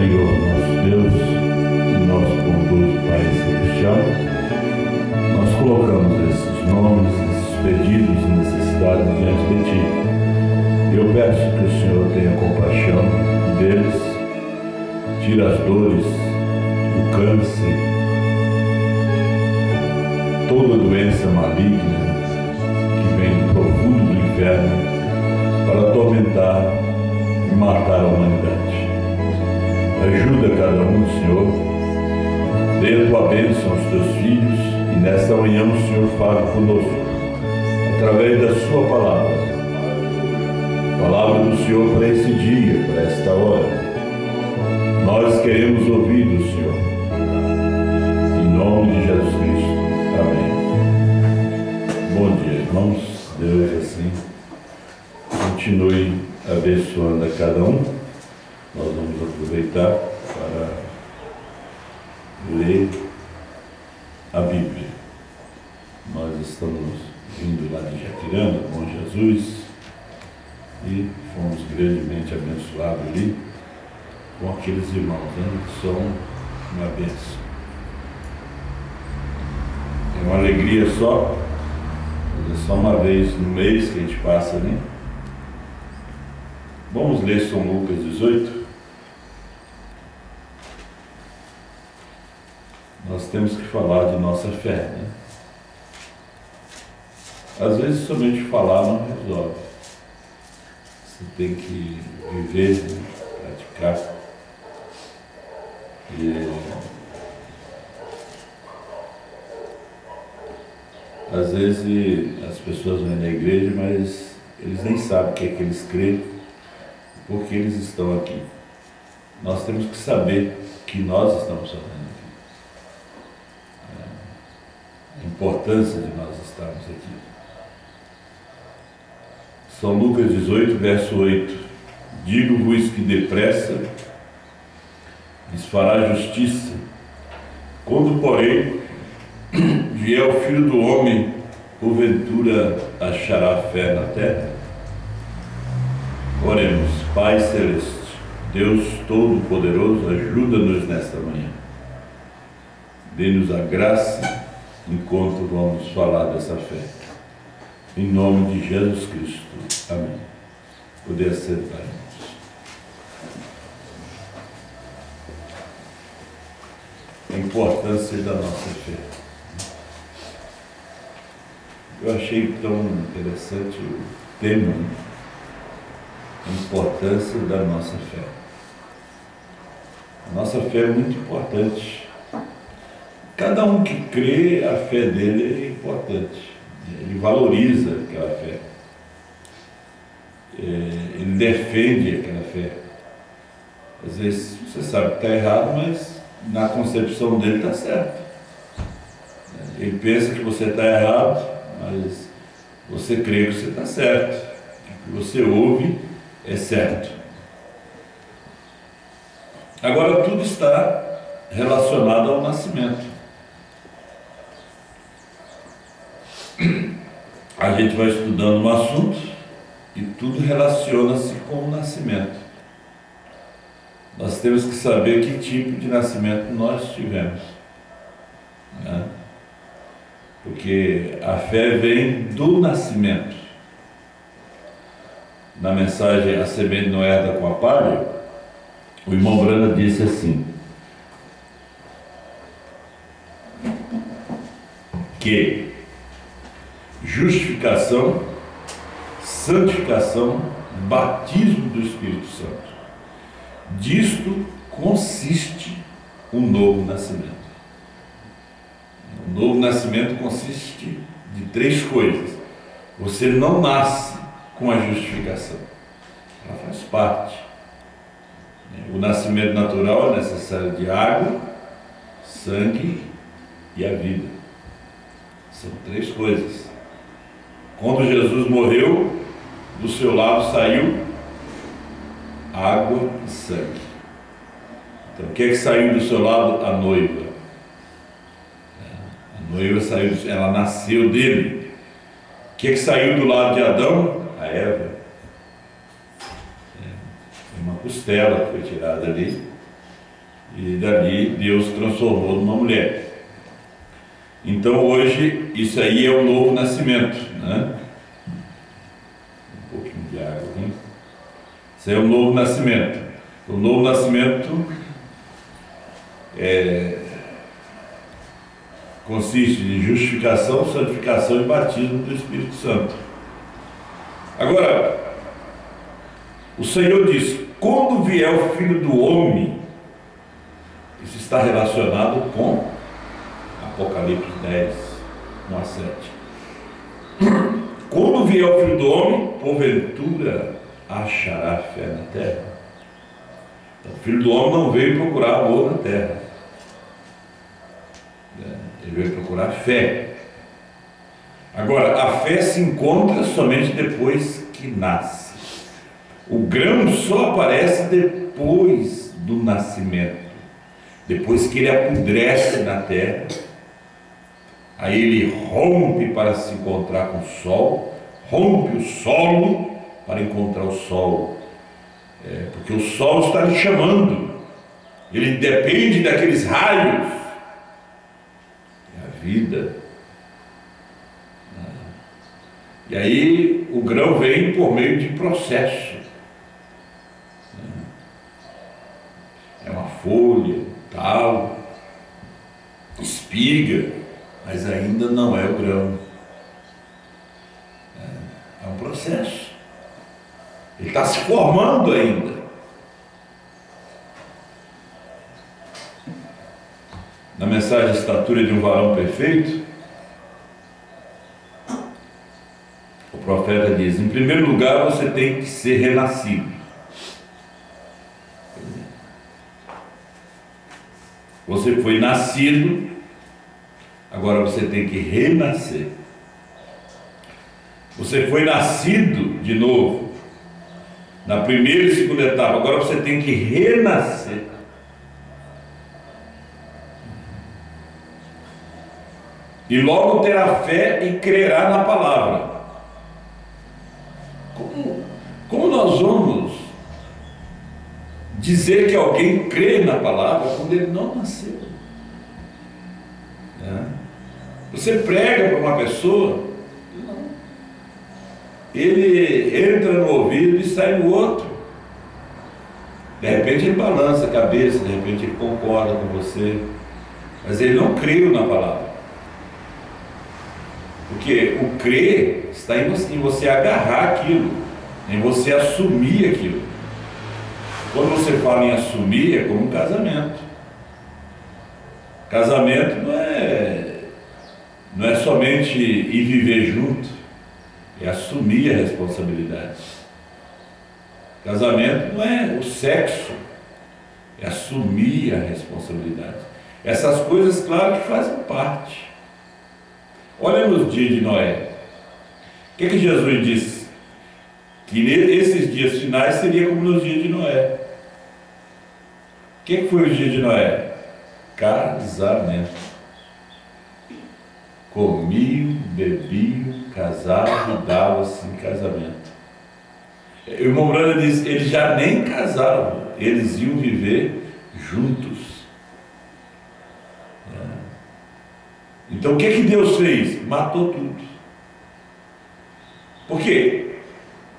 Senhor, nosso Deus e nosso bondoso Pai Celestial, nós colocamos esses nomes, esses pedidos e necessidades diante de Ti. Eu peço que o Senhor tenha compaixão deles, tire as dores, o câncer, toda doença maligna que vem do profundo do inferno para atormentar e matar a humanidade. Ajuda cada um, Senhor, dê a tua bênção aos teus filhos e nesta manhã o Senhor fale conosco através da sua palavra. Palavra do Senhor para esse dia, para esta hora. Nós queremos ouvir do Senhor. Em nome de Jesus Cristo. Amém. Bom dia, irmãos. Deus assim continue abençoando a cada um. Nós vamos aproveitar para ler a Bíblia. Nós estamos vindo lá de Jaquirana com Jesus e fomos grandemente abençoados ali com aqueles irmãos, né, que são uma bênção. É uma alegria só, mas é só uma vez no mês que a gente passa ali. Vamos ler São Lucas 18. Nós temos que falar de nossa fé, né? Às vezes somente falar não resolve. Você tem que viver, né? Praticar. E às vezes as pessoas vêm na igreja, mas eles nem sabem o que é que eles creem, porque eles estão aqui. Nós temos que saber o que nós estamos fazendo aqui. A importância de nós estarmos aqui. São Lucas 18, verso 8. Digo-vos que depressa lhes fará justiça. Quando, porém, vier o Filho do Homem, porventura achará fé na terra? Oremos. Pai Celeste, Deus Todo-Poderoso, ajuda-nos nesta manhã. Dê-nos a graça enquanto vamos falar dessa fé. Em nome de Jesus Cristo. Amém. Poder sentar, irmãos. A importância da nossa fé. Eu achei tão interessante o tema, né? A importância da nossa fé. A nossa fé é muito importante. Cada um que crê, a fé dele é importante. Ele valoriza aquela fé. Ele defende aquela fé. Às vezes você sabe que está errado, mas na concepção dele está certo. Ele pensa que você está errado, mas você crê que você está certo. O que você ouve é certo. Agora tudo está relacionado ao nascimento. A gente vai estudando um assunto e tudo relaciona-se com o nascimento. Nós temos que saber que tipo de nascimento nós tivemos, né? Porque a fé vem do nascimento. Na mensagem A Semente Não Herda com a Palha, o irmão Brana disse assim, que justificação, santificação, batismo do Espírito Santo. Disto consiste o novo nascimento. O novo nascimento consiste de três coisas. Você não nasce com a justificação. Ela faz parte. O nascimento natural é necessário de água, sangue e a vida. São três coisas. Quando Jesus morreu, do seu lado saiu água e sangue. Então, o que é que saiu do seu lado? A noiva. A noiva saiu, ela nasceu dele. O que é que saiu do lado de Adão? A Eva. Uma costela foi tirada ali E dali Deus transformou numa mulher. Então hoje isso aí é o novo nascimento, né? Um pouquinho de água aqui. Isso aí é o novo nascimento. O novo nascimento consiste em justificação, santificação e batismo do Espírito Santo. Agora, o Senhor diz: quando vier o Filho do Homem, isso está relacionado com Apocalipse 10, 1 a 7. Quando vier o Filho do Homem, porventura achará fé na terra. Então, o Filho do Homem não veio procurar amor na terra. Ele veio procurar fé. Agora, a fé se encontra somente depois que nasce. O grão só aparece depois do nascimento. Depois que ele apodrece na terra, aí ele rompe para se encontrar com o sol, rompe o solo para encontrar o sol, porque o sol está lhe chamando, ele depende daqueles raios, é a vida. E aí o grão vem por meio de processo, é uma folha, tal, espiga, mas ainda não é o grão. É um processo. Ele está se formando ainda. Na mensagem Estatura de um Varão Perfeito, o profeta diz: em primeiro lugar você tem que ser renascido. Você foi nascido, agora você tem que renascer. Você foi nascido de novo, na primeira e segunda etapa, agora você tem que renascer. E logo terá fé e crerá na palavra. Como nós vamos dizer que alguém crê na palavra quando ele não nasceu? Você prega para uma pessoa, não. Ele entra no ouvido e sai no outro. De repente ele balança a cabeça, de repente ele concorda com você, mas ele não creu na palavra. Porque o crer está em você agarrar aquilo, em você assumir aquilo. Quando você fala em assumir, é como um casamento. Casamento não é somente ir viver junto, é assumir a responsabilidade. Casamento não é o sexo, é assumir a responsabilidade. Essas coisas, claro, que fazem parte. Olha nos dias de Noé. O que Jesus disse? Que esses dias finais seria como nos dias de Noé. O que foi o dia de Noé? Casamento. Comiam, bebiam, casavam e davam-se em casamento. O irmão Brana diz: eles já nem casavam, eles iam viver juntos. Então o que Deus fez? Matou tudo. Por quê?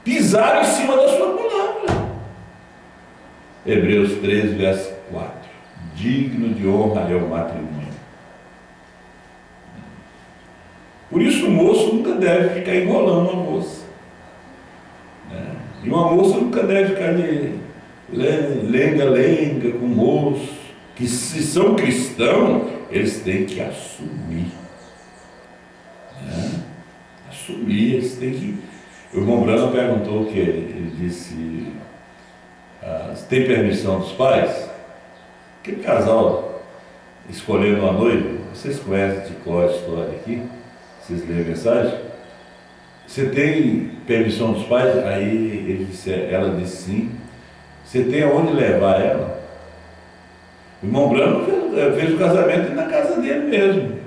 Pisaram em cima da sua palavra. Hebreus 13, verso 4. Digno de honra é o matrimônio. Por isso o moço nunca deve ficar enrolando uma moça. E uma moça nunca deve ficar lenga-lenga com o moço. Que se são cristãos, eles têm que assumir. Assumir, eles têm que... O irmão Brana perguntou o que? Ele disse: tem permissão dos pais? Aquele casal escolhendo uma noiva, vocês conhecem de qual a história aqui? Vocês leem a mensagem? Você tem permissão dos pais? Aí ela disse sim. Você tem aonde levar ela? O irmão Brano fez o casamento na casa dele mesmo.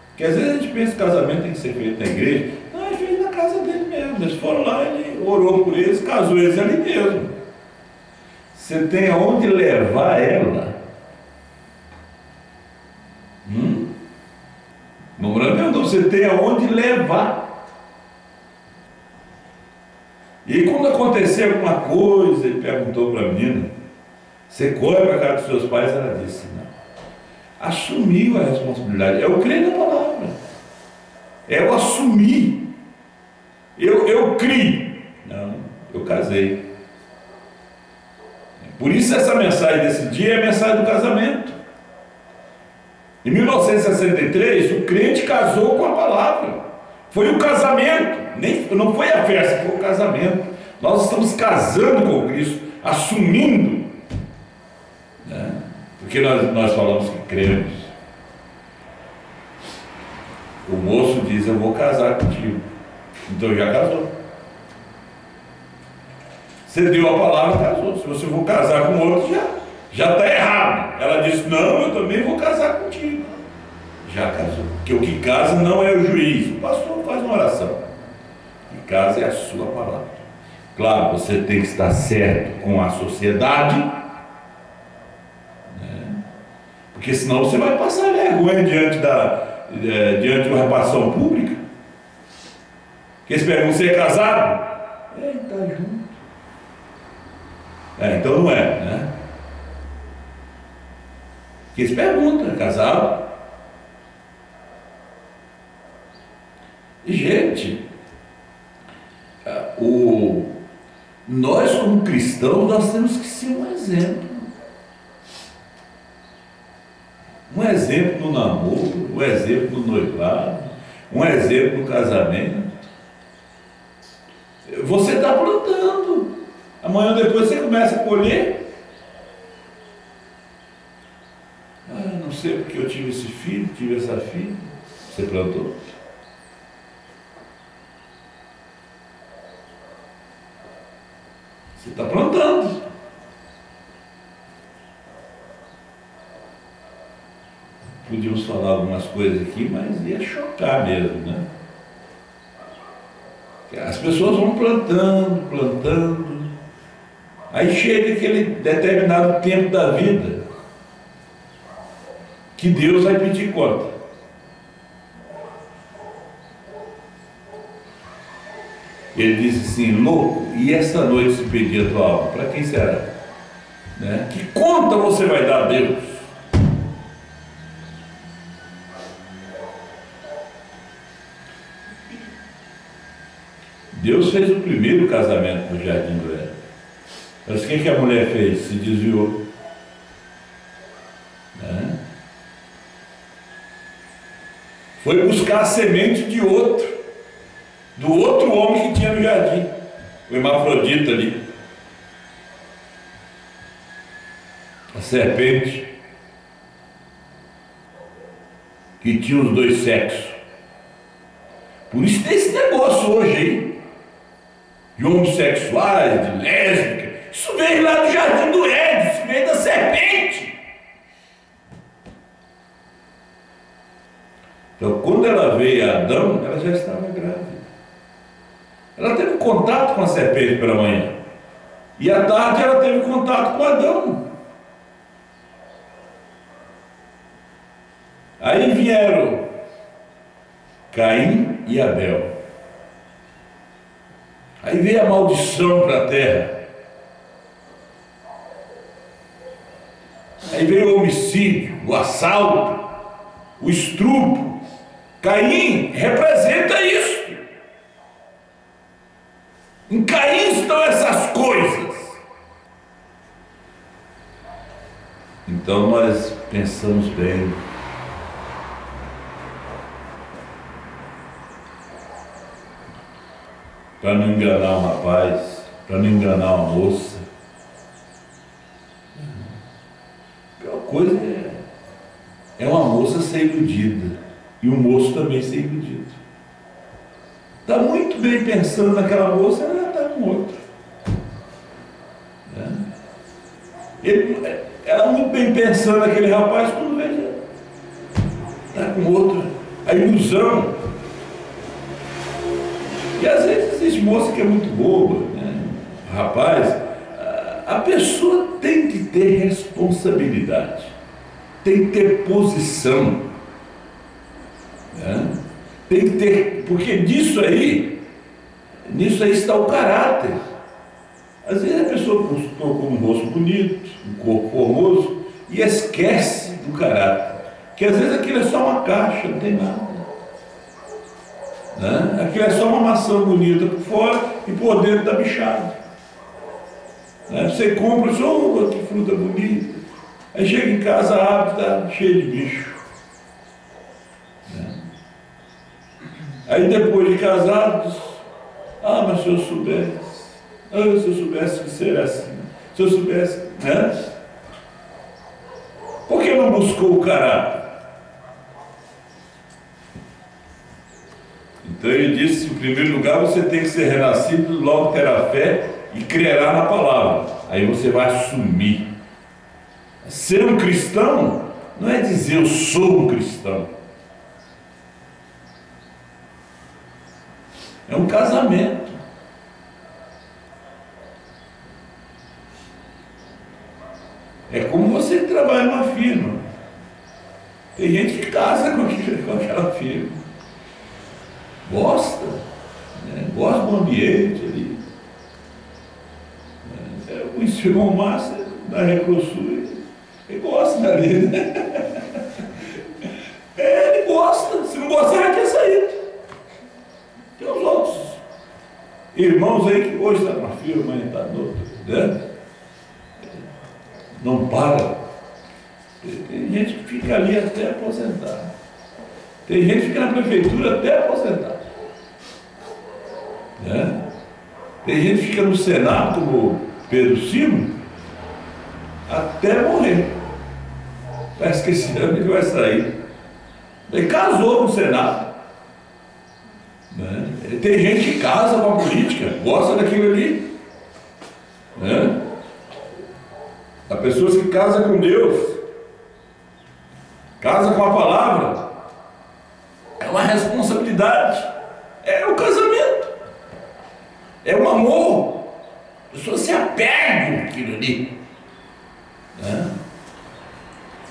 Porque às vezes a gente pensa que o casamento tem que ser feito na igreja. Não, ele fez na casa dele mesmo. Eles foram lá, ele orou por eles, casou eles ali mesmo. você tem aonde levar ela. Namorando perguntou, você tem aonde levar. E aí, quando aconteceu alguma coisa, ele perguntou para a menina, você corre para a casa dos seus pais? Ela disse, não. Assumiu a responsabilidade. Eu creio na palavra. Eu assumi. Eu criei. Não, eu casei. Por isso essa mensagem desse dia é a mensagem do casamento. Em 1963, o crente casou com a palavra. Foi o casamento. Não foi a festa, foi o casamento. Nós estamos casando com Cristo, assumindo, né? Porque nós falamos que cremos. O moço diz, eu vou casar contigo. Então já casou. Você deu a palavra, casou. Se você for casar com outro, já está errado. Ela disse, não, eu também vou casar contigo. Já casou. Porque o que casa não é o juiz. O pastor faz uma oração. O que casa é a sua palavra. Claro, você tem que estar certo com a sociedade, né? Porque senão você vai passar vergonha diante de uma repartição pública. Porque eles perguntam, você é casado? Está junto. Então não é, né? Porque eles perguntam, é casado? E, gente, nós como cristãos, nós temos que ser um exemplo. Um exemplo no namoro, um exemplo no noivado, um exemplo no casamento. Você está plantando. Amanhã depois você começa a colher. Não sei porque eu tive esse filho, tive essa filha. Você plantou. Você está plantando. Podíamos falar algumas coisas aqui, mas ia chocar mesmo, né? As pessoas vão plantando. Aí chega aquele determinado tempo da vida que Deus vai pedir conta. Ele disse assim, louco, e essa noite se pedir a tua alma, para quem será? Né? Que conta você vai dar a Deus? Deus fez o primeiro casamento no Jardim do Éden. Mas o que a mulher fez? Se desviou. Né? Foi buscar a semente de outro. Do outro homem que tinha no jardim. O hermafrodita ali. A serpente. Que tinha os dois sexos. Por isso tem esse negócio hoje, hein? De homossexuais, de lésbica. Isso veio lá do Jardim do Éden, isso veio da serpente. Então, quando ela veio a Adão, ela já estava grávida. Ela teve contato com a serpente pela manhã. E à tarde ela teve contato com Adão. Aí vieram Caim e Abel. Aí veio a maldição para a terra. Aí veio o homicídio, o assalto, o estupro. Caim representa isso. Em Caim estão essas coisas. Então nós pensamos bem. Para não enganar um rapaz, para não enganar uma moça. A pior coisa é uma moça ser iludida e um moço também ser iludido. Está muito bem pensando naquela moça, ela já está com outra. Ela muito bem pensando naquele rapaz, quando vê, está com outra. A ilusão. E às vezes existe moça que é muito boba, né? Rapaz, A pessoa tem que ter responsabilidade, tem que ter posição, né? Tem que ter, porque nisso aí está o caráter. Às vezes a pessoa colocou um rosto bonito, um corpo formoso, e esquece do caráter, que às vezes aquilo é só uma caixa, não tem nada, né? Aquilo é só uma maçã bonita por fora e por dentro está bichado, né? Você compra só que fruta bonita, aí chega em casa, abre, está cheio de bicho, né? Aí depois de casados, mas se eu soubesse que seria assim, se eu soubesse, né? Por que não buscou o caráter? Então ele disse, em primeiro lugar, você tem que ser renascido, logo terá fé e crerá na palavra. Aí você vai assumir. Ser um cristão não é dizer eu sou um cristão. É um casamento. É como você que trabalha numa firma. Tem gente que casa com aquela firma. Gosta, né? Gosta do ambiente ali. O irmão Márcio da Recrosul, ele gosta dali, né? Ele gosta. Se não gostar, ele quer sair. Tem os outros irmãos aí que hoje está numa firma, amanhã está noutra, né? Não para. Tem gente que fica ali até aposentar. Tem gente que fica na prefeitura até aposentar, né? Tem gente que fica no Senado, como Pedro Cimo, até morrer. Parece que esse ano ele vai sair. Ele casou no Senado, né? Tem gente que casa com a política, gosta daquilo ali, né? Há pessoas que casam com Deus, casam com a palavra. É uma responsabilidade, é o casamento, é o amor. A pessoa se apega àquilo ali, né?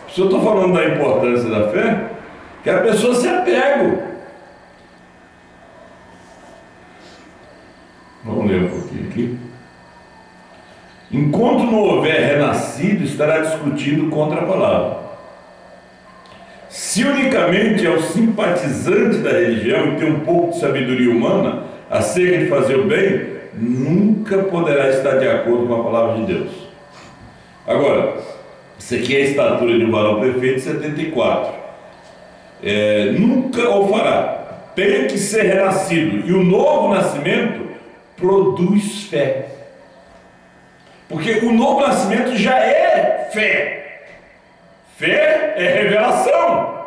Se eu estou falando da importância da fé, que a pessoa se apega. Vamos ler um pouquinho aqui. Enquanto não houver renascido, estará discutindo contra a palavra. Se unicamente é o simpatizante da religião e tem um pouco de sabedoria humana acerca de fazer o bem, nunca poderá estar de acordo com a palavra de Deus. Agora, isso aqui é a estatura de um varão perfeito, 74. Nunca o fará. Tem que ser renascido. E o novo nascimento produz fé. Porque o novo nascimento já é fé. Fé é revelação.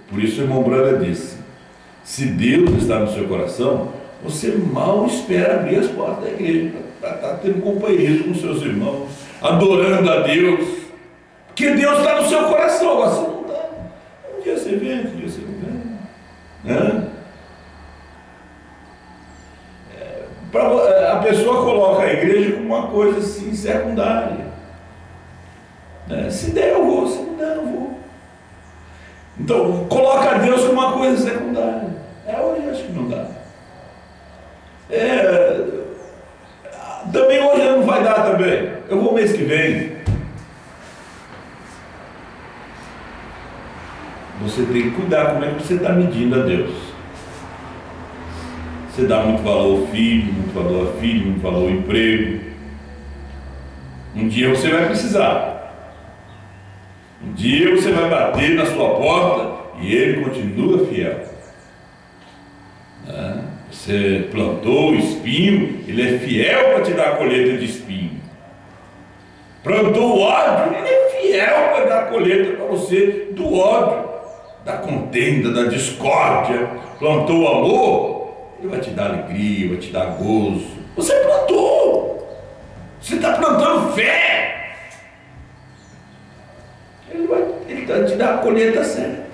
Por isso o irmão Braga disse: se Deus está no seu coração, você mal espera abrir as portas da igreja para estar tendo companheirismo com seus irmãos, adorando a Deus, porque Deus está no seu coração. Agora você não está. Um dia você vem, outro dia você não vem, né? A pessoa coloca a igreja como uma coisa assim secundária, né? Se der eu vou, se não der eu vou. Então coloca Deus como uma coisa secundária. Hoje acho que não dá. Também hoje não vai dar também. Eu vou mês que vem. Você tem que cuidar como é que você está medindo a Deus. Você dá muito valor ao filho, muito valor à filha, muito valor ao emprego. Um dia você vai precisar. Um dia você vai bater na sua porta e ele continua fiel. Você plantou espinho, ele é fiel para te dar a colheita de espinho. Plantou ódio, ele é fiel para dar a colheita para você do ódio, da contenda, da discórdia. Plantou amor, ele vai te dar alegria, vai te dar gozo. Você plantou. Você está plantando fé. Ele vai te dar a colheita certa.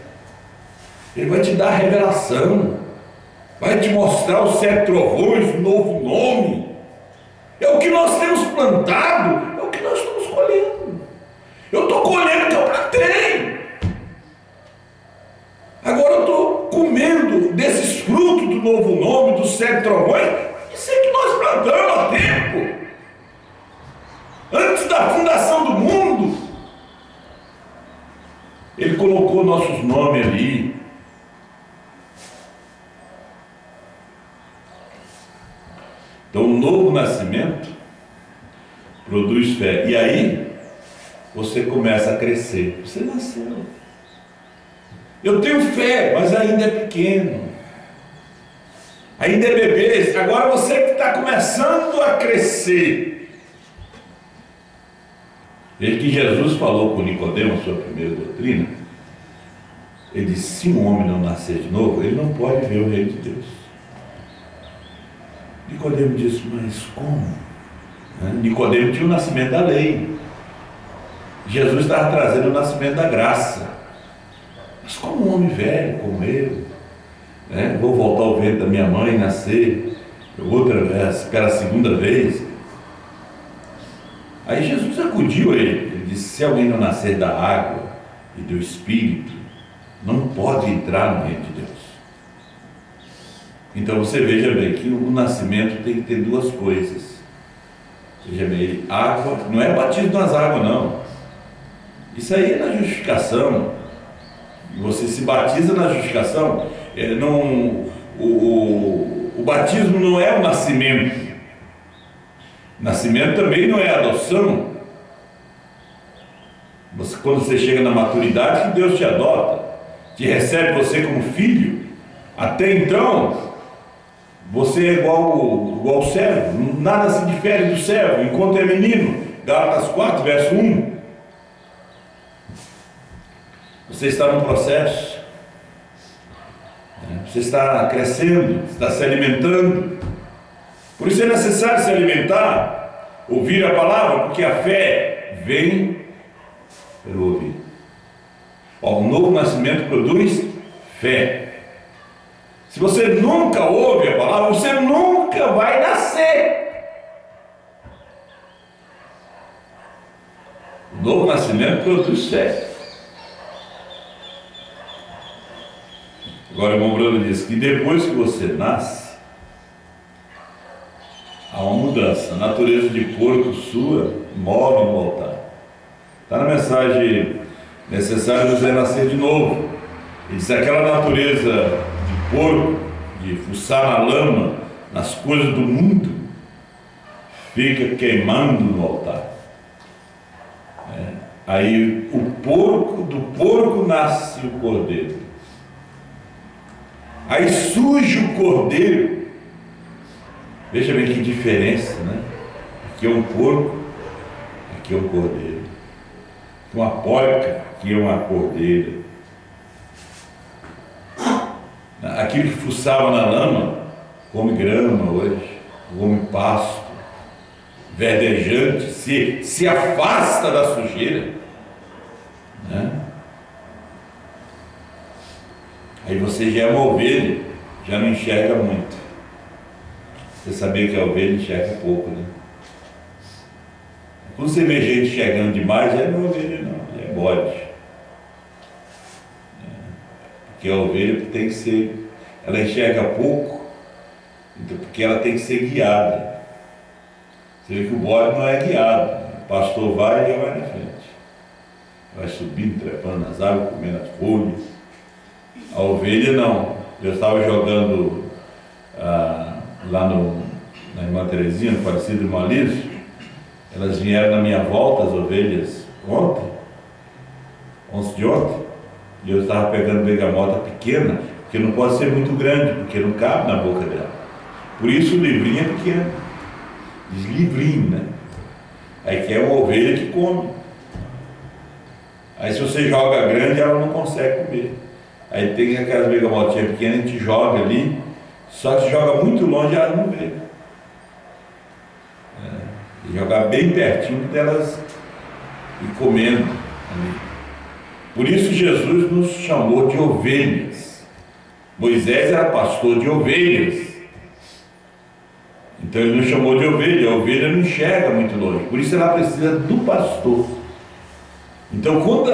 Ele vai te dar a revelação. Vai te mostrar os 7 trovões, um novo nome. que nós temos plantado é o que nós estamos colhendo. Eu estou colhendo o que eu plantei. Agora eu estou comendo desses frutos do novo nome, do sete trovões. Isso é que nós plantamos há tempo. Antes da fundação do mundo, Ele colocou nossos nomes ali. Então, o novo nascimento produz fé. E aí, você começa a crescer. Você nasceu. Eu tenho fé, mas ainda é pequeno. Ainda é bebê. Agora você que está começando a crescer. Veja que Jesus falou com Nicodemo, sua primeira doutrina. Ele disse: se um homem não nascer de novo, ele não pode ver o reino de Deus. Nicodemo disse: mas como? Nicodemo tinha o nascimento da lei. Jesus estava trazendo o nascimento da graça. Mas como um homem velho como eu, vou voltar ao ventre da minha mãe e nascer outra vez, pela segunda vez? Aí Jesus acudiu a ele. Ele disse: se alguém não nascer da água e do Espírito, não pode entrar no reino de Deus. Então você veja bem que o nascimento tem que ter duas coisas. Veja bem, água, não é batismo nas águas, não. Isso aí é na justificação. Você se batiza na justificação. O batismo não é o nascimento. Nascimento também não é adoção. Quando você chega na maturidade, que Deus te adota, te recebe você como filho. Até então, você é igual ao servo, nada se difere do servo, enquanto é menino. Gálatas 4, verso 1. Você está no processo, você está crescendo, está se alimentando. Por isso é necessário se alimentar, ouvir a palavra, porque a fé vem pelo ouvir. O novo nascimento produz fé. Se você nunca ouve a palavra, você nunca vai nascer. O novo nascimento produz fé. Agora o irmão Bruno diz que depois que você nasce, há uma mudança. A natureza de porco sua morre no altar. Está na mensagem: necessário nos é nascer de novo. Ele diz: aquela natureza de porco, de fuçar na lama, nas coisas do mundo, fica queimando no altar. Aí do porco nasce o cordeiro. Aí surge o cordeiro. Veja bem que diferença, né? Aqui é um porco, aqui é um cordeiro. Aqui é uma porca, aqui é uma cordeira. Aquilo que fuçava na lama, come grama hoje, come pasto, verdejante, se afasta da sujeira, né? Aí você já é uma ovelha, já não enxerga muito. Você sabia que a ovelha enxerga pouco, né? Quando você vê gente enxergando demais, já não é ovelha não, já é bode. Porque a ovelha tem que ser, ela enxerga pouco, então, porque ela tem que ser guiada. Você vê que o bode não é guiado, o pastor vai e ela vai na frente. Vai subindo, trepando nas árvores, comendo as folhas. A ovelha não. Eu estava jogando lá na irmã Terezinha, no falecido irmão Alísio. Elas vieram na minha volta, as ovelhas, ontem de ontem, e eu estava pegando bergamota pequena, porque não pode ser muito grande, porque não cabe na boca dela. Por isso o livrinho é pequeno. Diz livrinho, né? Aí que é uma ovelha que come. Aí se você joga grande, ela não consegue comer. Aí tem aquelas bergamotinhas pequenas, a gente joga ali, só que se joga muito longe, elas não vê. E jogar bem pertinho delas e comendo ali. Por isso Jesus nos chamou de ovelhas. Moisés era pastor de ovelhas. Então ele não chamou de ovelha, a ovelha não enxerga muito longe, por isso ela precisa do pastor. Então quando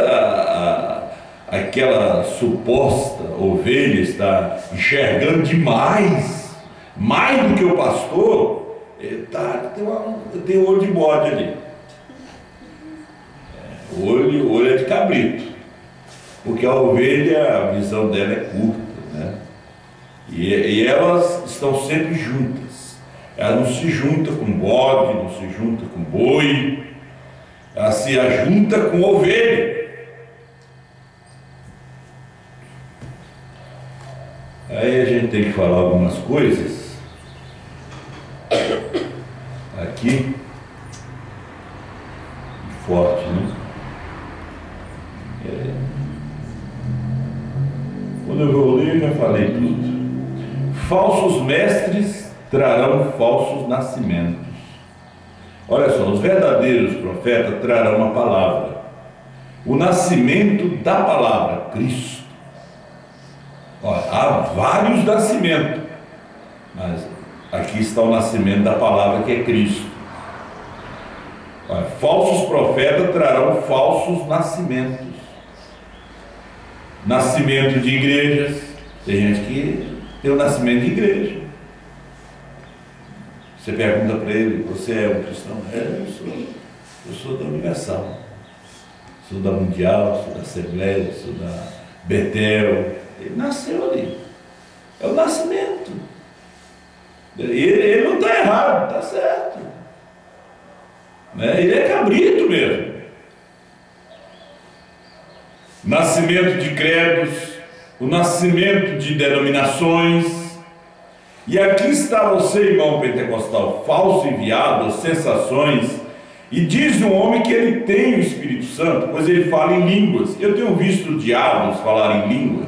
aquela suposta ovelha está enxergando demais, mais do que o pastor, tem um olho de bode ali. O olho é de cabrito, porque a ovelha, a visão dela é curta, né? E elas estão sempre juntas. Ela não se junta com bode, não se junta com boi, ela se ajunta com ovelha. Aí a gente tem que falar algumas coisas aqui, forte, né? Quando eu vou ler, eu já falei tudo. Falsos mestres trarão falsos nascimentos. Olha só, os verdadeiros profetas trarão a palavra, o nascimento da palavra, Cristo. Olha, há vários nascimentos, mas aqui está o nascimento da palavra, que é Cristo. Olha, falsos profetas trarão falsos nascimentos. Nascimento de igrejas. Tem gente que tem o nascimento de igreja. Você pergunta para ele: você é um cristão? Eu sou da Universal, sou da Mundial, sou da Assembleia, sou da Betel. Ele nasceu ali. É o nascimento. Ele não está errado, está certo, né? Ele é cabrito mesmo. Nascimento de credos, o nascimento de denominações. E aqui está você, irmão pentecostal, falso enviado, sensações, e diz um homem que ele tem o Espírito Santo, pois ele fala em línguas. Eu tenho visto diabos falar em língua,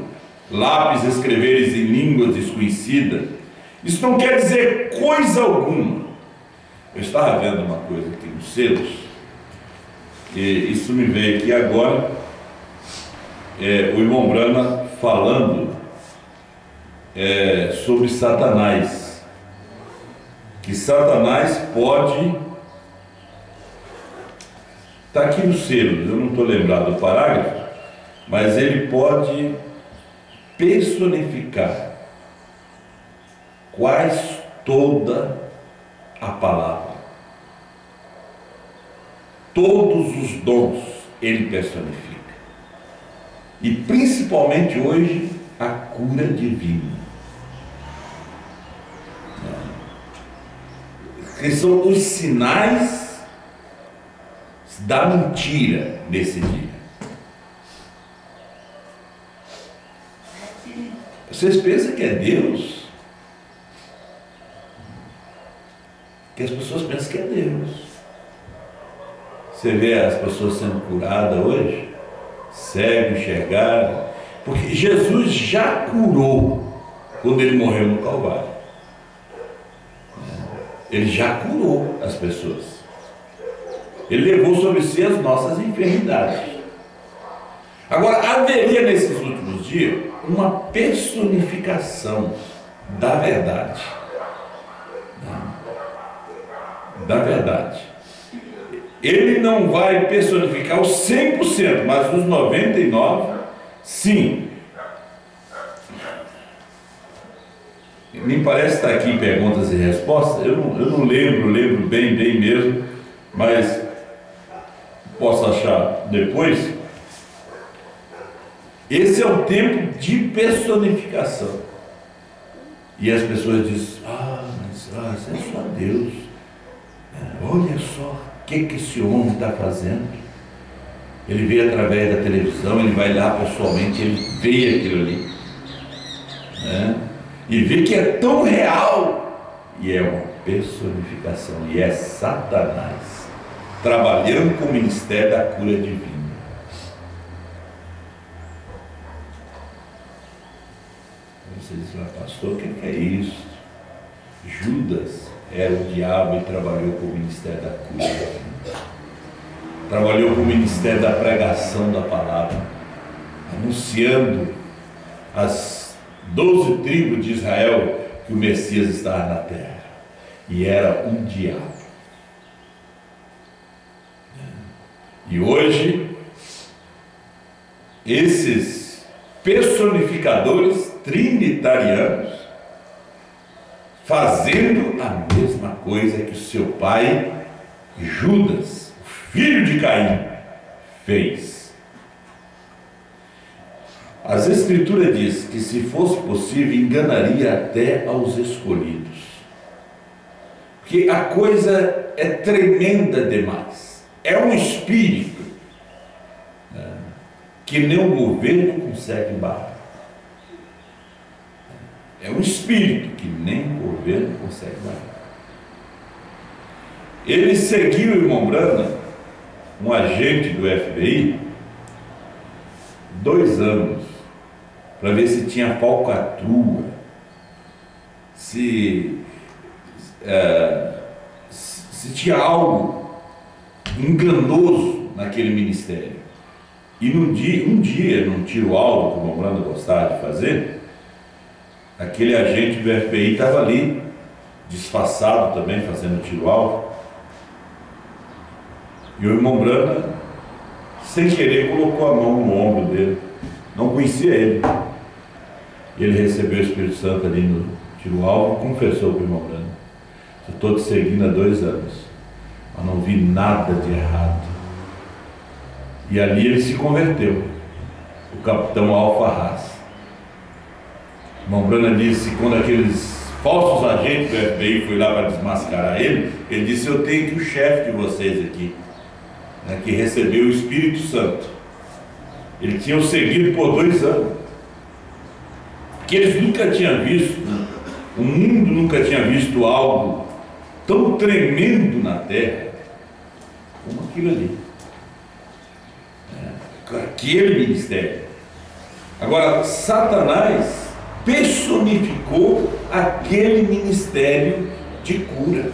lápis escreveres em línguas desconhecidas. Isso não quer dizer coisa alguma. Eu estava vendo uma coisa aqui nos selos, e isso me veio aqui agora. O irmão Brana falando sobre Satanás, que Satanás pode, está aqui no selo, eu não estou lembrado do parágrafo, mas ele pode personificar quase toda a palavra, todos os dons ele personifica. E principalmente hoje, a cura divina. Que são os sinais da mentira nesse dia. Vocês pensam que é Deus? Que as pessoas pensam que é Deus. Você vê as pessoas sendo curadas hoje, cego, enxergar, porque Jesus já curou quando ele morreu no Calvário. Ele já curou as pessoas. Ele levou sobre si as nossas enfermidades. Agora, haveria nesses últimos dias uma personificação da verdade. Da verdade. Ele não vai personificar os 100%, mas os 99%, sim. Me parece estar aqui em perguntas e respostas. Eu não lembro bem mesmo, mas posso achar depois. Esse é o tempo de personificação. E as pessoas dizem: mas é só Deus. Olha só o que esse homem está fazendo. Ele veio através da televisão, ele vai lá pessoalmente, ele vê aquilo ali, né? E vê que é tão real, e é uma personificação, e é Satanás trabalhando com o ministério da cura divina. Você diz: mas pastor, o que é isso? Judas era o diabo e trabalhou com o ministério da cura divina. Trabalhou com o ministério da pregação da palavra, anunciando as 12 tribos de Israel que o Messias estava na terra. e era um diabo. E hoje, esses personificadores trinitarianos fazendo a mesma coisa que o seu pai Judas, o filho de Caim, fez. As Escrituras diz que, se fosse possível, enganaria até aos escolhidos. Porque a coisa é tremenda demais. É um espírito, né, que nem o governo consegue barrar. É um espírito que nem o governo consegue barrar. Ele seguiu o irmão Branham, um agente do FBI, 2 anos, para ver se tinha falcatrua, se tinha algo enganoso naquele ministério. E um dia, num tiro-alvo que o irmão Branham gostava de fazer, aquele agente do FBI estava ali, disfarçado também, fazendo tiro-alvo. E o irmão Branham, sem querer, colocou a mão no ombro dele. Não conhecia ele. E ele recebeu o Espírito Santo ali no tiro-alvo e confessou para o irmão Branham: eu estou te seguindo há 2 anos, mas não vi nada de errado. E ali ele se converteu, o capitão Alfarraz. O irmão Branham disse que quando aqueles falsos agentes do FBI foi lá para desmascarar ele, ele disse: eu tenho aqui o chefe de vocês aqui, né, que recebeu o Espírito Santo. Ele tinha o seguido por 2 anos, porque eles nunca tinham visto, o mundo nunca tinha visto algo tão tremendo na terra como aquilo ali, aquele ministério. Agora, Satanás personificou aquele ministério de cura.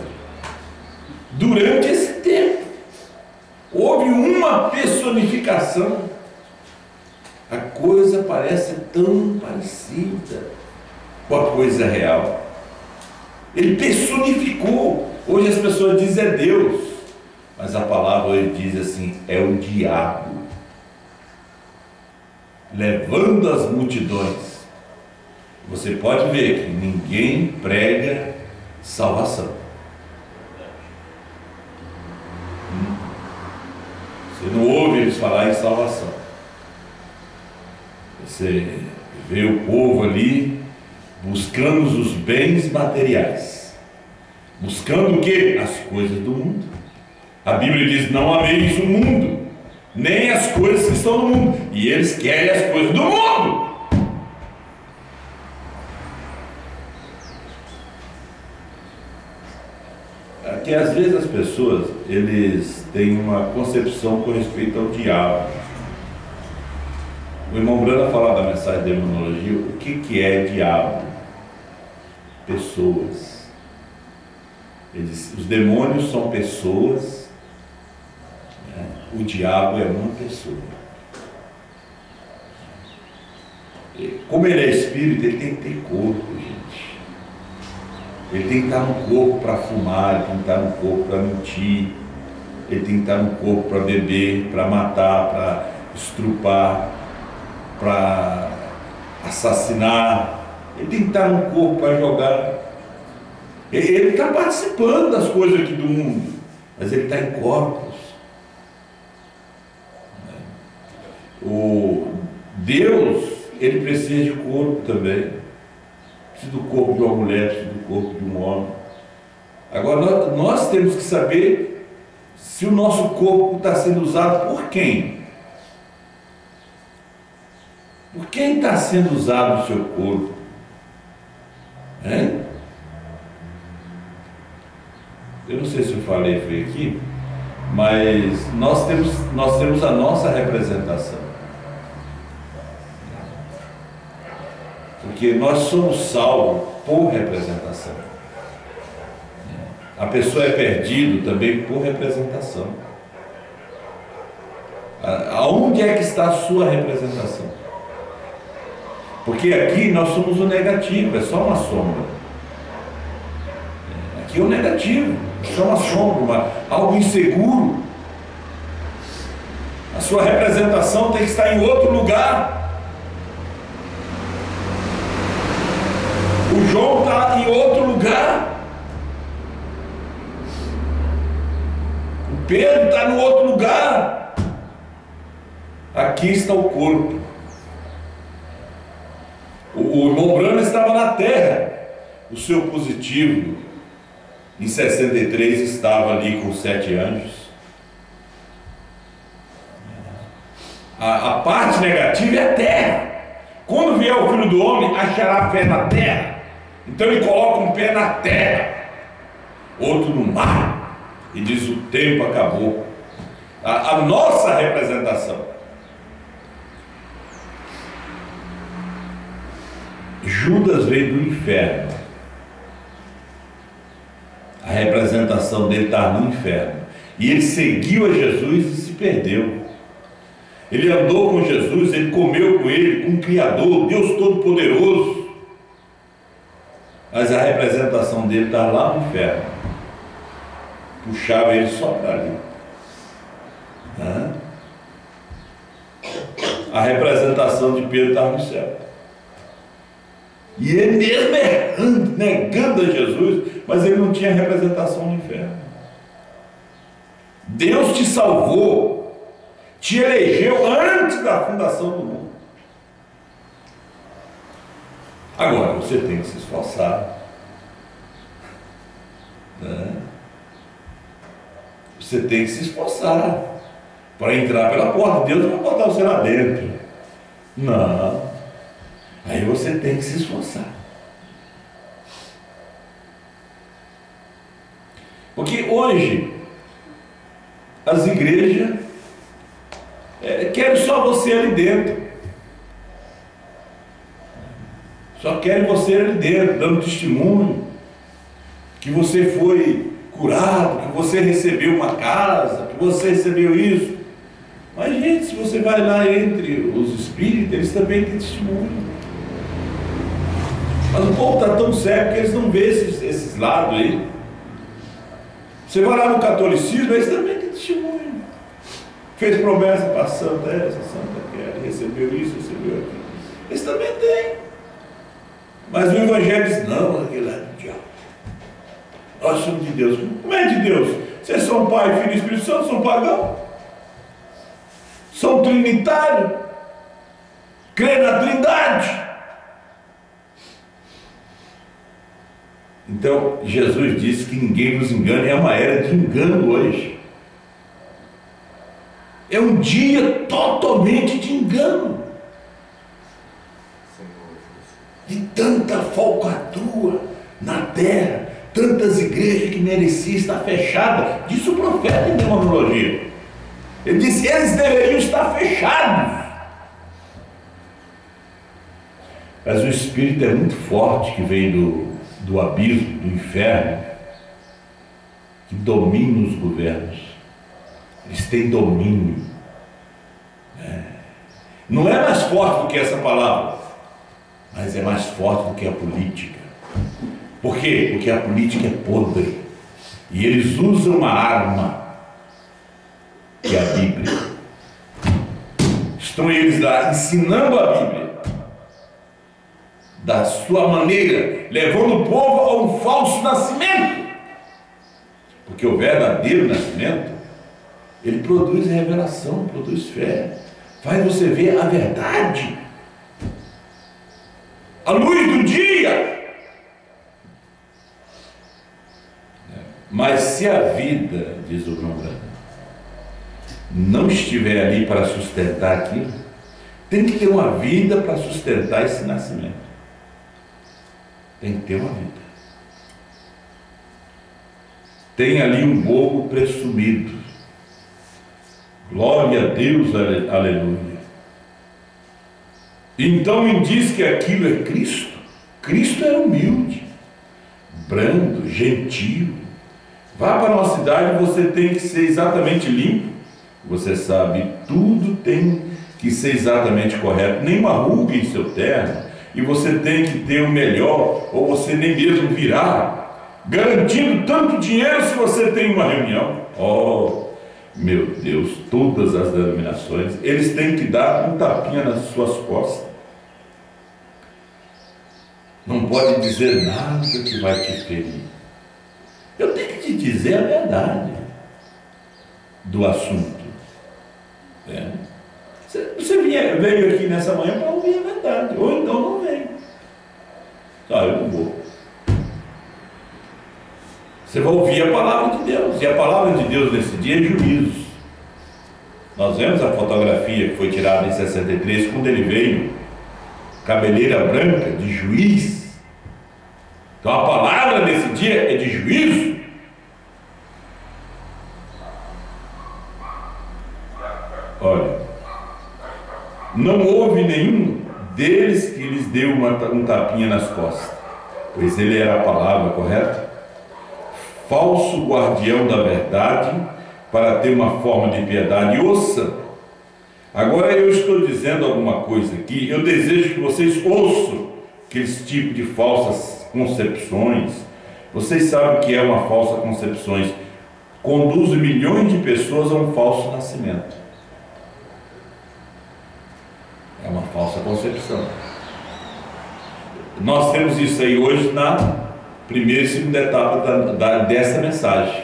Durante esse tempo houve uma personificação. A coisa parece tão parecida com a coisa real. Ele personificou. Hoje as pessoas dizem é Deus, mas a palavra hoje diz assim: é o diabo levando as multidões. Você pode ver que ninguém prega salvação. Você não ouve eles falar em salvação. Você vê o povo ali buscando os bens materiais. Buscando o quê? As coisas do mundo. A Bíblia diz: não ameis o mundo, nem as coisas que estão no mundo. E eles querem as coisas do mundo. Que às vezes as pessoas, eles têm uma concepção com respeito ao diabo. O irmão Branham fala da mensagem de demonologia. O que é diabo? Pessoas. Ele diz, os demônios são pessoas, né? O diabo é uma pessoa. Como ele é espírito, ele tem que ter corpo, gente. Ele tem que estar no corpo para fumar, ele tem que estar no corpo para mentir, ele tem que estar no corpo para beber, para matar, para estrupar, para assassinar. Ele tem que estar no corpo para jogar. Ele está participando das coisas aqui do mundo, mas ele está em corpos. O Deus, ele precisa de corpo também. Precisa do corpo de uma mulher, precisa do corpo de um homem. Agora, nós temos que saber se o nosso corpo está sendo usado por quem. Por quem está sendo usado o seu corpo? Hein? Eu não sei se eu falei, foi aqui, mas nós temos a nossa representação. Porque nós somos salvos por representação. A pessoa é perdida também por representação. Aonde é que está a sua representação? Porque aqui nós somos o negativo, é só uma sombra. Aqui que é o negativo, isso é uma sombra, algo inseguro. A sua representação tem que estar em outro lugar. O João está em outro lugar. O Pedro está no outro lugar. Aqui está o corpo. O irmão Branham estava na terra. O seu positivo, em 63, estava ali com 7 anjos. A parte negativa é a terra. Quando vier o Filho do Homem, achará fé na terra. Então ele coloca um pé na terra, outro no mar, e diz: o tempo acabou. A nossa representação. Judas veio do inferno. A representação dele está no inferno. E ele seguiu a Jesus e se perdeu. Ele andou com Jesus, ele comeu com ele, com o Criador, Deus Todo-Poderoso. Mas a representação dele está lá no inferno. Puxava ele só para ali. A representação de Pedro estava no céu. E ele mesmo errando, negando a Jesus, mas ele não tinha representação no inferno. Deus te salvou, te elegeu antes da fundação do mundo. Agora você tem que se esforçar, né? Você tem que se esforçar para entrar pela porta. Deus não vai botar você lá dentro, não. Aí você tem que se esforçar. Porque hoje as igrejas querem só você ali dentro. Só querem você ali dentro, dando testemunho que você foi curado, que você recebeu uma casa, que você recebeu isso. Mas, gente, se você vai lá entre os espíritos, eles também têm testemunho. Mas o povo está tão cego que eles não vê esses lados aí. Você vai lá no catolicismo, eles também têm testemunho. Fez promessa para a santa, essa santa quer, recebeu isso, recebeu aquilo. Eles também têm. Mas o evangelho diz: não, aquele é do diabo. Nós somos de Deus. Como é de Deus? Vocês são Pai, Filho e Espírito Santo, são pagãos. São trinitários. Crê na Trindade. Então, Jesus disse que ninguém nos engane. É uma era de engano hoje. É um dia totalmente de engano. De tanta falcatrua na terra, tantas igrejas que mereciam estar fechadas. Diz o profeta em demonologia. Ele disse: eles deveriam estar fechados. Mas o espírito é muito forte que vem do abismo, do inferno, que domina os governos. Eles têm domínio. Não é mais forte do que essa palavra, mas é mais forte do que a política. Por quê? Porque a política é podre. E eles usam uma arma, que é a Bíblia. Estão eles lá ensinando a Bíblia da sua maneira, levando o povo a um falso nascimento. Porque o verdadeiro nascimento, ele produz revelação, produz fé, faz você ver a verdade, a luz do dia. Mas se a vida, diz o João Branham, não estiver ali para sustentar aquilo, tem que ter uma vida para sustentar esse nascimento. Tem que ter uma vida. Tem ali um bolo presumido. Glória a Deus, aleluia. Então me diz que aquilo é Cristo. Cristo é humilde, brando, gentil. Vá para uma cidade, você tem que ser exatamente limpo. Você sabe, tudo tem que ser exatamente correto. Nenhuma ruga em seu terno. E você tem que ter o melhor, ou você nem mesmo virá garantindo tanto dinheiro se você tem uma reunião. Oh, meu Deus, todas as denominações, eles têm que dar um tapinha nas suas costas. Não pode dizer nada que vai te ferir. Eu tenho que te dizer a verdade do assunto. Você veio aqui nessa manhã para ouvir a verdade, ou então não vem. Eu não vou. Você vai ouvir a palavra de Deus, e a palavra de Deus nesse dia é juízo. Nós vemos a fotografia que foi tirada em 63, quando ele veio, cabeleira branca, de juiz. Então a palavra nesse dia é de juízo. Olha, não houve nenhum deles que lhes deu um tapinha nas costas, pois ele era a palavra correta, falso guardião da verdade, para ter uma forma de piedade. Ouça, agora eu estou dizendo alguma coisa aqui, eu desejo que vocês ouçam aqueles tipos de falsas concepções. Vocês sabem o que é uma falsa concepção? Conduz milhões de pessoas a um falso nascimento. É uma falsa concepção. Nós temos isso aí hoje na primeira e segunda etapa dessa mensagem,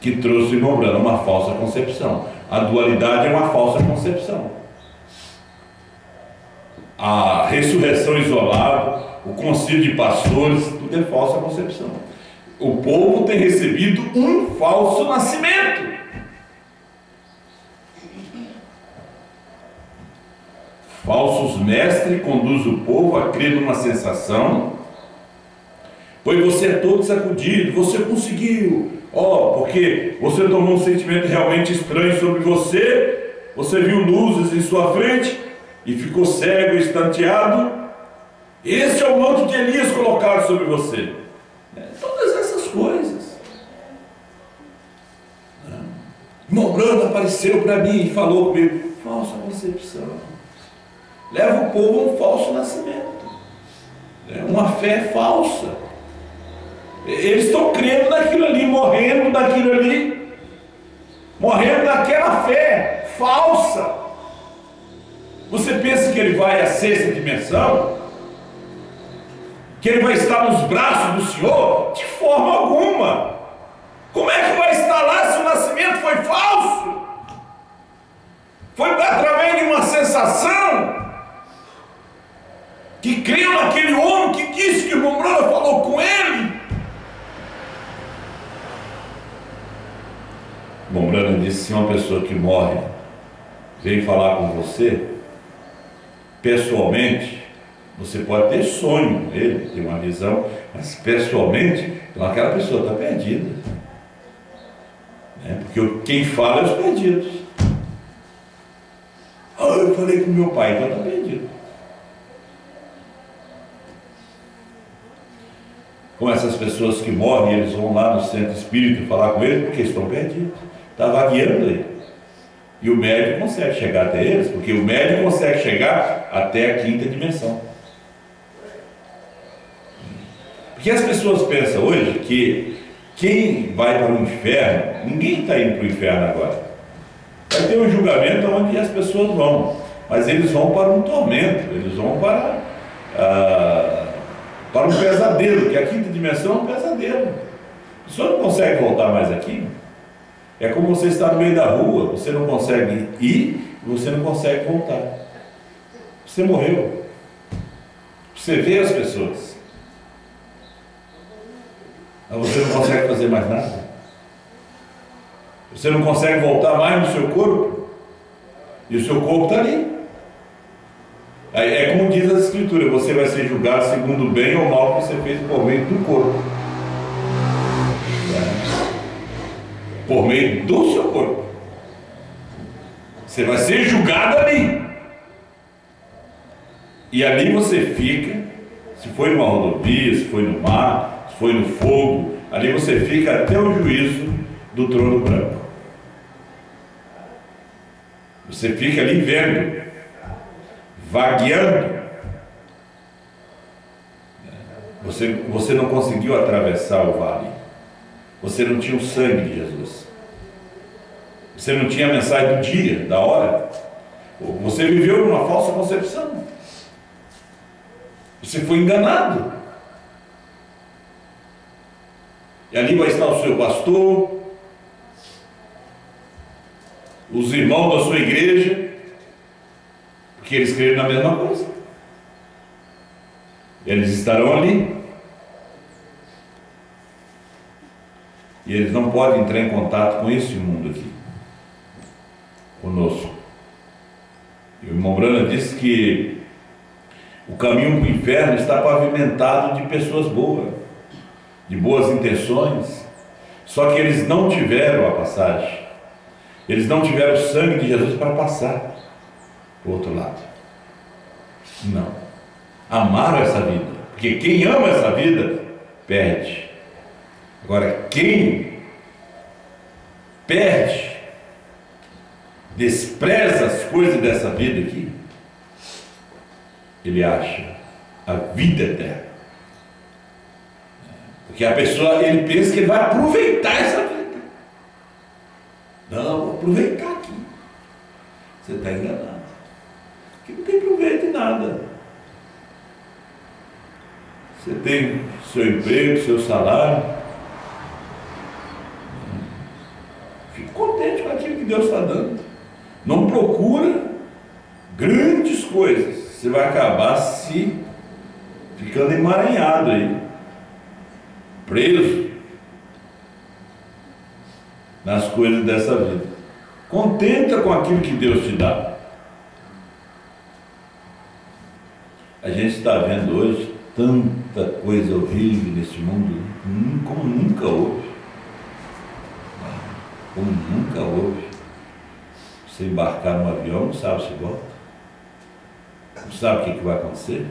que trouxe o irmão Branham, uma falsa concepção. A dualidade é uma falsa concepção. A ressurreição isolada, o concílio de pastores, tudo é falsa concepção. O povo tem recebido um falso nascimento. Falsos mestres conduzem o povo a crer numa sensação, pois você é todo sacudido, você conseguiu, porque você tomou um sentimento realmente estranho sobre você, você viu luzes em sua frente e ficou cego e estonteado. Esse é o manto de Elias colocado sobre você. Todas essas coisas. Irmão Branham apareceu para mim e falou comigo. Falsa concepção. Leva o povo a um falso nascimento, uma fé falsa. Eles estão crendo naquilo ali, morrendo naquilo ali, morrendo naquela fé falsa. Você pensa que ele vai à sexta dimensão? Que ele vai estar nos braços do Senhor? De forma alguma. Como é que vai estar lá se o nascimento foi falso? Foi através de uma sensação, que creu naquele homem que disse que o irmão Branham falou com ele. O irmão Branham disse: se uma pessoa que morre vem falar com você, pessoalmente, você pode ter sonho com ele, ter uma visão, mas pessoalmente, então aquela pessoa está perdida. Porque quem fala é os perdidos. Eu falei com meu pai, então está perdido. Com essas pessoas que morrem, eles vão lá no centro espírita falar com eles porque estão perdidos, está vagueando aí. E o médium consegue chegar até eles, porque o médium consegue chegar até a quinta dimensão. Porque as pessoas pensam hoje que quem vai para o inferno, ninguém está indo para o inferno agora. Vai ter um julgamento onde as pessoas vão, mas eles vão para um tormento, eles vão para um pesadelo, que a quinta dimensão é um pesadelo. A pessoa não consegue voltar mais aqui. É como você estar no meio da rua, você não consegue ir e você não consegue voltar. Você morreu. Você vê as pessoas, mas você não consegue fazer mais nada. Você não consegue voltar mais no seu corpo, e o seu corpo está ali. É como diz a Escritura: você vai ser julgado segundo o bem ou mal que você fez por meio do corpo. Por meio do seu corpo. Você vai ser julgado ali. E ali você fica, se foi numa rodovia, se foi no mar, se foi no fogo, ali você fica até o juízo do trono branco. Você fica ali vendo, vagueando. Você não conseguiu atravessar o vale. Você não tinha o sangue de Jesus. Você não tinha a mensagem do dia, da hora. Você viveu numa falsa concepção. Você foi enganado. E ali vai estar o seu pastor, os irmãos da sua igreja, porque eles creram na mesma coisa. Eles estarão ali. E eles não podem entrar em contato com esse mundo aqui, conosco. E o irmão Brana disse que o caminho para o inferno está pavimentado de pessoas boas, de boas intenções, só que eles não tiveram a passagem, eles não tiveram o sangue de Jesus para passar para o outro lado. Não. Amaram essa vida, porque quem ama essa vida, perde. Agora, quem perde, despreza as coisas dessa vida aqui, ele acha a vida eterna. Porque a pessoa, ele pensa que ele vai aproveitar essa vida. Não, vou aproveitar aqui. Você está enganado. Aqui não tem proveito em nada. Você tem seu emprego, seu salário. Fique contente com aquilo que Deus está dando. Não procura grandes coisas. Você vai acabar se ficando emaranhado aí, preso nas coisas dessa vida. Contenta com aquilo que Deus te dá. A gente está vendo hoje tanta coisa horrível nesse mundo, como nunca houve. Como nunca houve. Você embarcar num avião, não sabe se volta. Não sabe o que vai acontecer.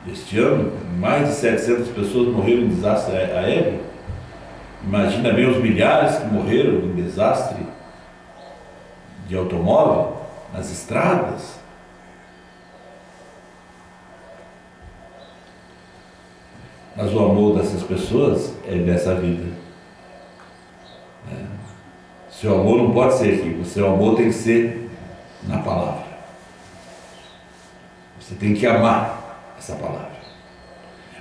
Este ano, mais de 700 pessoas morreram em desastre aéreo. Imagina bem os milhares que morreram em desastre de automóvel, nas estradas. Mas o amor dessas pessoas é dessa vida. Seu amor não pode ser aqui, o seu amor tem que ser na palavra. Você tem que amar essa palavra.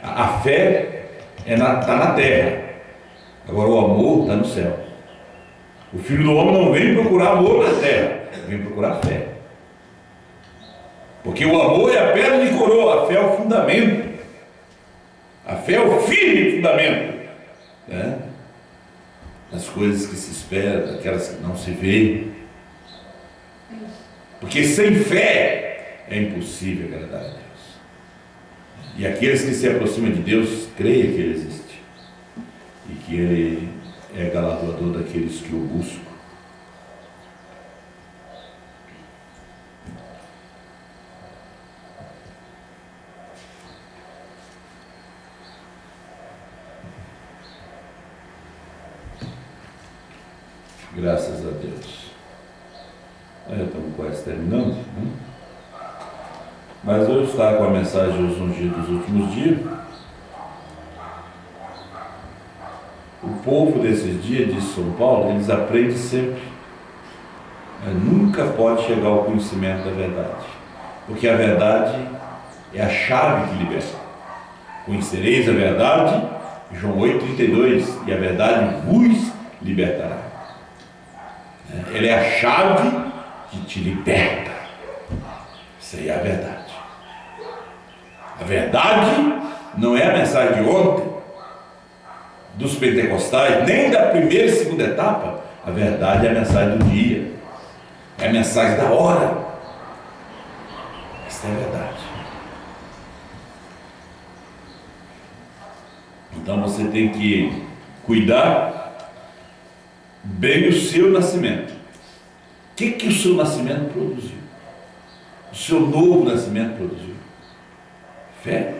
A fé está na terra, agora o amor está no céu. O Filho do Homem não vem procurar amor na terra, vem procurar fé. Porque o amor é a pedra de coroa, a fé é o fundamento. A fé é o firme fundamento, né? As coisas que se esperam, aquelas que não se vê. Porque sem fé é impossível agradar a Deus. E aqueles que se aproximam de Deus, creem que Ele existe e que Ele é galardoador daqueles que o buscam. Graças a Deus. Já estamos quase terminando, né? Mas hoje está com a mensagem dos ungidos dos últimos dias. O povo desses dias de São Paulo, eles aprendem sempre. Nunca pode chegar ao conhecimento da verdade. Porque a verdade é a chave que liberta. Conhecereis a verdade, João 8,32, e a verdade vos libertará. Ela é a chave que te liberta. Isso aí é a verdade. A verdade não é a mensagem de ontem, dos pentecostais, nem da primeira e segunda etapa. A verdade é a mensagem do dia, é a mensagem da hora. Essa é a verdade. Então você tem que cuidar bem o seu nascimento. O que o seu nascimento produziu? O seu novo nascimento produziu? Fé?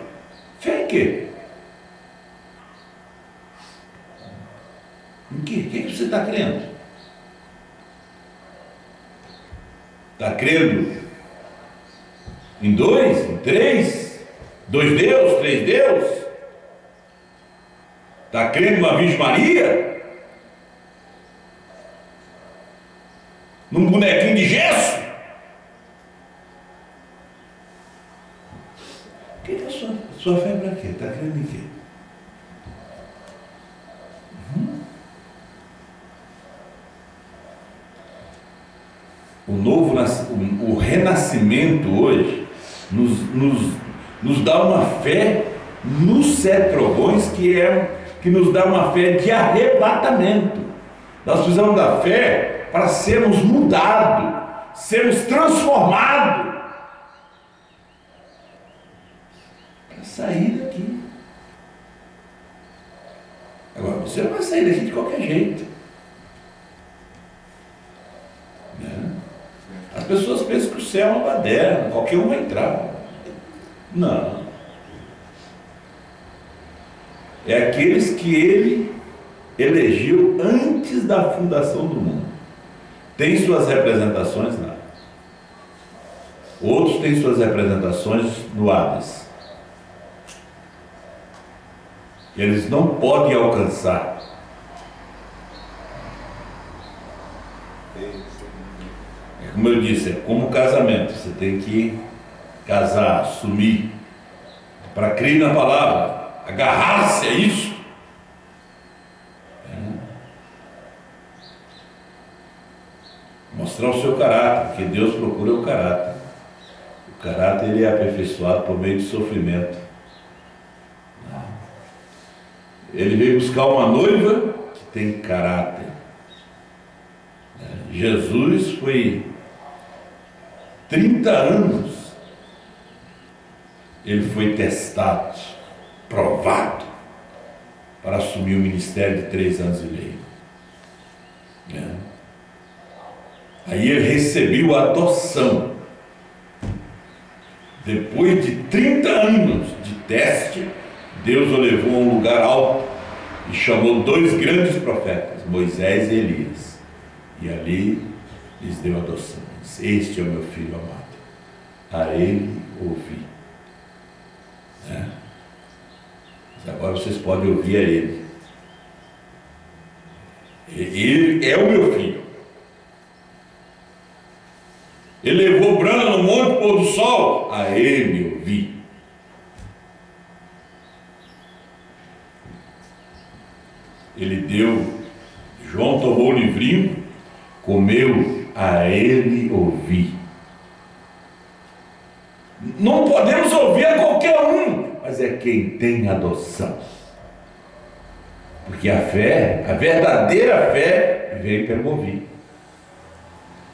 Fé em quê? Em quê? O que você está crendo? Está crendo Em dois? Em três? Dois Deus? Três Deus? Está crendo numa Virgem Maria? Num bonequinho de gesso? Que é a sua fé é para quê? Está crendo em quê? O renascimento hoje nos dá uma fé nos sete trovões que nos dá uma fé de arrebatamento. Nós precisamos da fé para sermos mudados, sermos transformados, para sair daqui. Agora, você não vai sair daqui de qualquer jeito, né? As pessoas pensam que o céu é uma baderna, qualquer um vai entrar. Não. É aqueles que ele elegeu antes da fundação do mundo. Tem suas representações lá. Outros têm suas representações no Hades. Eles não podem alcançar. Como eu disse, é como casamento. Você tem que casar, assumir, para crer na palavra, agarrar-se a isso. Mostrar o seu caráter, porque Deus procura o caráter. O caráter ele é aperfeiçoado por meio de sofrimento. Ele veio buscar uma noiva que tem caráter. Jesus foi 30 anos, ele foi testado, provado, para assumir o ministério de 3 anos e meio. Aí ele recebeu a adoção. Depois de 30 anos de teste, Deus o levou a um lugar alto e chamou 2 grandes profetas, Moisés e Elias. E ali lhes deu adoção. Este é o meu filho amado, a ele ouvi. Mas agora vocês podem ouvir a ele. Ele é o meu filho. Ele levou Brana no monte pôr do sol, a ele ouvi. Ele deu, João tomou o livrinho, comeu, a ele ouvi. Não podemos ouvir a qualquer um, mas é quem tem adoção. Porque a fé, a verdadeira fé, vem pelo ouvir.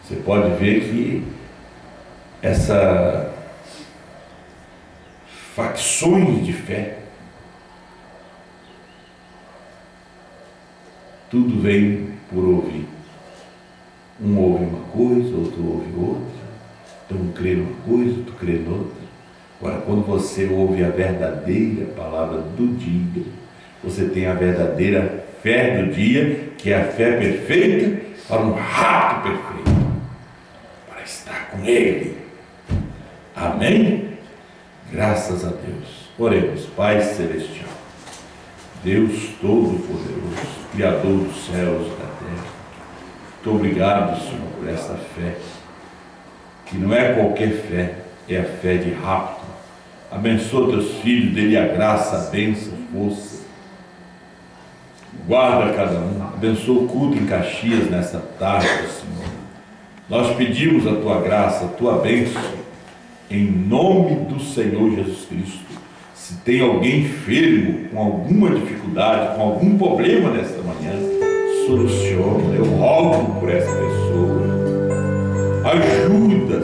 Você pode ver que essa facções de fé, tudo vem por ouvir. Um ouve uma coisa, outro ouve outra. Então um crê numa coisa, outro crê noutra. Agora, quando você ouve a verdadeira palavra do dia, você tem a verdadeira fé do dia, que é a fé perfeita para um rapto perfeito, para estar com Ele. Amém? Graças a Deus. Oremos. Pai Celestial, Deus Todo-Poderoso, Criador dos céus e da terra, muito obrigado, Senhor, por esta fé, que não é qualquer fé, é a fé de rapto. Abençoa teus filhos, dê-lhe a graça, a bênção, a força. Guarda cada um. Abençoa o culto em Caxias nesta tarde, Senhor. Nós pedimos a tua graça, a tua bênção, em nome do Senhor Jesus Cristo. Se tem alguém enfermo, com alguma dificuldade, com algum problema nesta manhã, soluciona. Eu rogo por essa pessoa. Ajuda,